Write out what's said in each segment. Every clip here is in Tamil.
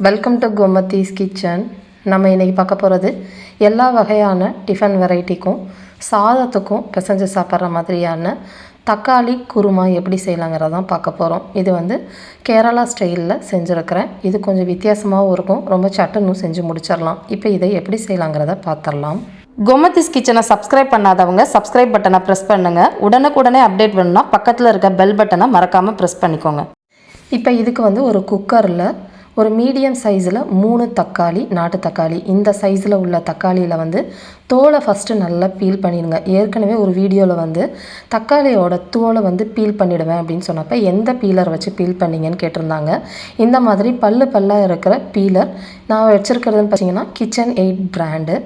Welcome to Gomathi's kitchen. நம்ம இன்றைக்கி பார்க்க போகிறது எல்லா வகையான டிஃபன் வெரைட்டிக்கும் சாதத்துக்கும் பிசைஞ்சு சாப்பிட்ற மாதிரியான தக்காளி குருமா எப்படி செய்யலாங்கிறதான் பார்க்க போகிறோம். இது கேரளா ஸ்டைலில் செஞ்சுருக்கிறேன். இது கொஞ்சம் வித்தியாசமாகவும் இருக்கும், ரொம்ப சட்டுன்னு செஞ்சு முடிச்சிடலாம். இப்போ இதை எப்படி செய்யலாங்கிறத பார்த்துடலாம். கோமதிஸ் கிச்சனை சப்ஸ்கிரைப் பண்ணாதவங்க சப்ஸ்கிரைப் பட்டனை ப்ரெஸ் பண்ணுங்கள். உடனுக்குடனே அப்டேட் பண்ணணும்னா பக்கத்தில் இருக்க பெல் பட்டனை மறக்காமல் ப்ரெஸ் பண்ணிக்கோங்க. இப்போ இதுக்கு ஒரு குக்கரில் ஒரு மீடியம் சைஸில் 3 தக்காளி, நாட்டு தக்காளி, இந்த சைஸில் உள்ள தக்காளியில் தோலை ஃபஸ்ட்டு நல்லா பீல் பண்ணிடுங்க. ஏற்கனவே ஒரு வீடியோவில் தக்காளியோட தோலை பீல் பண்ணிவிடுவேன் அப்படின்னு சொன்னப்போ எந்த பீலர் வச்சு பீல் பண்ணிங்கன்னு கேட்டிருந்தாங்க. இந்த மாதிரி பல்லாக இருக்கிற பீலர் நான் வச்சுருக்கிறதுன்னு பார்த்தீங்கன்னா கிச்சன் 8 பிராண்டு.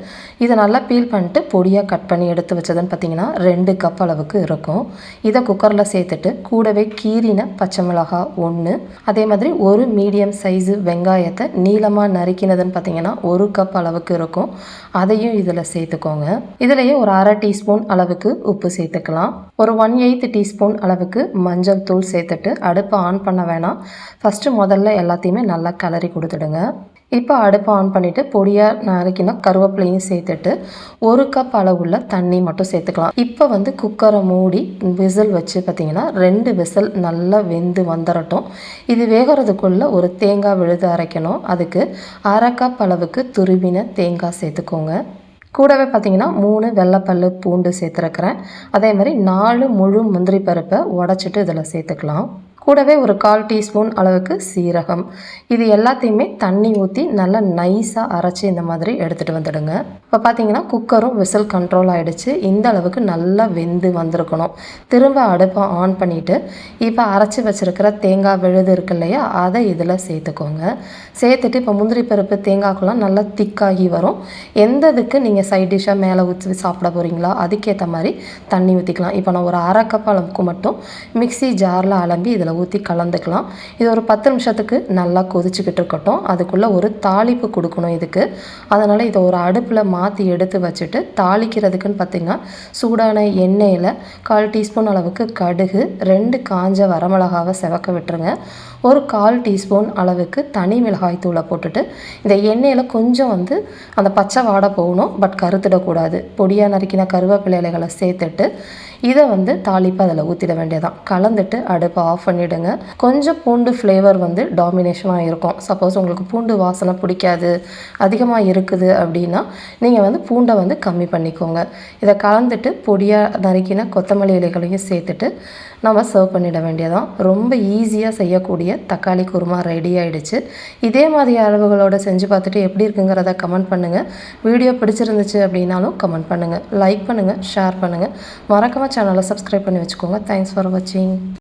இதை நல்லா பீல் பண்ணிட்டு பொடியாக கட் பண்ணி எடுத்து வச்சதுன்னு பார்த்தீங்கன்னா 2 கப் அளவுக்கு இருக்கும். இதை குக்கரில் சேர்த்துட்டு கூடவே கீரின பச்சை மிளகாய் 1, அதே மாதிரி ஒரு மீடியம் சைஸு வெங்காயத்தை நீளமாக நறுக்கினதுன்னு பார்த்தீங்கன்னா 1 கப் அளவுக்கு இருக்கும். அதையும் இதில் சேர்த்துக்கோங்க. இதிலேயே ஒரு 1/2 டீஸ்பூன் அளவுக்கு உப்பு சேர்த்துக்கலாம். ஒரு 1/8 டீஸ்பூன் அளவுக்கு மஞ்சள் தூள் சேர்த்துட்டு அடுப்பை ஆன் பண்ண வேணாம். ஃபஸ்ட்டு முதல்ல எல்லாத்தையுமே நல்லா கிளறி கொடுத்துடுங்க. இப்போ அடுப்பை ஆன் பண்ணிவிட்டு பொடியாக நறுக்கினா கருவேப்பிலையும் சேர்த்துட்டு 1 கப் அளவுள்ள தண்ணி மட்டும் சேர்த்துக்கலாம். இப்போ குக்கரை மூடி விசில் வச்சு பார்த்திங்கன்னா 2 விசில் நல்லா வெந்து வந்துடட்டும். இது வேகிறதுக்குள்ளே ஒரு தேங்காய் விழுது அரைக்கணும். அதுக்கு 1/2 கப் அளவுக்கு துருவின தேங்காய் சேர்த்துக்கோங்க. கூடவே பார்த்திங்கன்னா 3 வெள்ளைப்பல் பூண்டு சேர்த்துருக்கிறேன். அதே மாதிரி 4 முழு முந்திரி பருப்பை உடச்சிட்டு இதில் சேர்த்துக்கலாம். கூடவே ஒரு 1/4 டீஸ்பூன் அளவுக்கு சீரகம். இது எல்லாத்தையுமே தண்ணி ஊற்றி நல்லா நைஸாக அரைச்சி இந்த மாதிரி எடுத்துகிட்டு வந்துடுங்க. இப்போ பார்த்தீங்கன்னா குக்கரும் விசில் கண்ட்ரோல் ஆகிடுச்சு. இந்த அளவுக்கு நல்லா வெந்து வந்திருக்கணும். திரும்ப அடுப்பை ஆன் பண்ணிவிட்டு இப்போ அரைச்சி வச்சுருக்கிற தேங்காய் விழுது இருக்கு இல்லையா, அதை இதில் சேர்த்துக்கோங்க. சேர்த்துட்டு இப்போ முந்திரி பருப்பு தேங்காய்க்குலாம் நல்லா திக்காகி வரும். எந்த இதுக்கு நீங்கள் சைட் டிஷ்ஷாக மேலே ஊற்றி சாப்பிட போகிறீங்களோ அதுக்கேற்ற மாதிரி தண்ணி ஊற்றிக்கலாம். இப்போ நான் ஒரு 1/2 கப் அளவுக்கு மட்டும் மிக்ஸி ஜாரில் அலம்பி இதில் ஊற்றி கலந்துக்கலாம். இது ஒரு 10 நிமிஷத்துக்கு நல்லா கொதிச்சுக்கிட்டு இருக்கட்டும். அதுக்குள்ளே ஒரு தாளிப்பு கொடுக்கணும் இதுக்கு. அதனால் இதை ஒரு அடுப்பில் மாற்றி எடுத்து வச்சுட்டு தாளிக்கிறதுக்குன்னு பார்த்திங்கன்னா சூடான எண்ணெயில் 1/4 டீஸ்பூன் அளவுக்கு கடுகு, 2 காஞ்ச வரமிளகாவை செவக்க விட்டுருங்க. ஒரு 1/4 டீஸ்பூன் அளவுக்கு தனி மிளகாய் தூளை போட்டுட்டு இந்த எண்ணெயில் கொஞ்சம் அந்த பச்சை வாடை போகணும், பட் கருத்திடக்கூடாது. பொடியாக நறுக்கின கருவேப்பிலை இலைகளை சேர்த்துட்டு இதை தாளிப்பு அதில் ஊற்றிட வேண்டியதான். கலந்துட்டு அடுப்பை ஆஃப் பண்ணிவிடுங்க. கொஞ்சம் பூண்டு ஃப்ளேவர் டாமினேஷனாக இருக்கும். சப்போஸ் உங்களுக்கு பூண்டு வாசனை பிடிக்காது, அதிகமாக இருக்குது அப்படின்னா நீங்கள் பூண்டை கம்மி பண்ணிக்கோங்க. இதை கலந்துட்டு பொடியாக நறுக்கின கொத்தமல்லி இலைகளையும் சேர்த்துட்டு நம்ம சர்வ் பண்ணிட வேண்டியதான். ரொம்ப ஈஸியாக செய்யக்கூடிய தக்காளி குருமா ரெடி ஆகிடுச்சு. இதே மாதிரி அளவுகளோடு செஞ்சு பார்த்துட்டு எப்படி இருக்குங்கிறத கமெண்ட் பண்ணுங்கள். வீடியோ பிடிச்சிருந்துச்சு அப்படின்னாலும் கமெண்ட் பண்ணுங்கள், லைக் பண்ணுங்கள், ஷேர் பண்ணுங்கள். மறக்காம சேனலை சப்ஸ்கிரைப் பண்ணி வச்சுக்கோங்க. தேங்க்ஸ் ஃபார் வாட்சிங்.